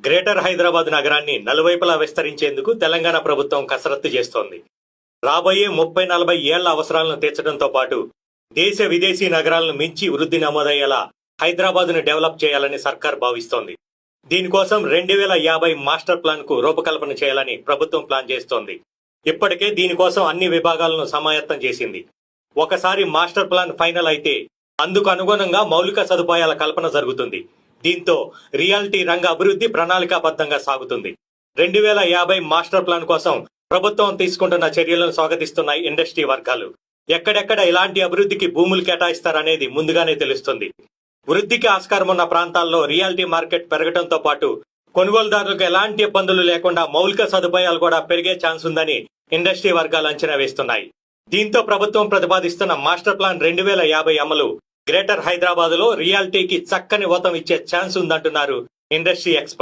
Greater Hyderabad నగరాన్ని నలువైపులా విస్తరించేందుకు తెలంగాణ ప్రభుత్వం కసరత్తు చేస్తోంది. రాబోయే 30-40 ఏళ్ల అవసరాలను తీర్చడంతో పాటు దేశ విదేశీ నగరాలను మించి వృద్ధి నమోదయ్యేలా హైదరాబాద్ను డెవలప్ చేయాలని సర్కార్ భావిస్తోంది. దీనికోసం 2050 మాస్టర్ ప్లాన్ కు రూపకల్పన చేయాలని ప్రభుత్వం ప్లాన్ చేస్తోంది. ఇప్పటికే దీనికోసం అన్ని విభాగాలను సమాయత్తం చేసింది. ఒకసారి మాస్టర్ ప్లాన్ ఫైనల్ అయితే అందుకు అనుగుణంగా మౌలిక సదుపాయాల కల్పన జరుగుతుంది. దీంతో రియాలిటీ రంగ అభివృద్ధి ప్రణాళికాబద్ధంగా సాగుతుంది. 2050 మాస్టర్ ప్లాన్ కోసం ప్రభుత్వం తీసుకుంటున్న చర్యలను స్వాగతిస్తున్నాయి ఇండస్ట్రీ వర్గాలు. ఎక్కడెక్కడ ఇలాంటి అభివృద్ధికి భూములు కేటాయిస్తారనేది ముందుగానే తెలుస్తుంది. వృద్ధికి ఆస్కారం ఉన్న ప్రాంతాల్లో రియాలిటీ మార్కెట్ పెరగడంతో పాటు కొనుగోలుదారులకు ఎలాంటి ఇబ్బందులు లేకుండా మౌలిక సదుపాయాలు కూడా పెరిగే ఛాన్స్ ఉందని ఇండస్ట్రీ వర్గాలు అంచనా వేస్తున్నాయి. దీంతో ప్రభుత్వం ప్రతిపాదిస్తున్న మాస్టర్ ప్లాన్ 2050 అమలు గ్రేటర్ హైదరాబాద్ లో రియాలిటీకి చక్కని ఊతం ఇచ్చే ఛాన్స్ ఉందంటున్నారు ఇండస్ట్రీ ఎక్స్పర్ట్.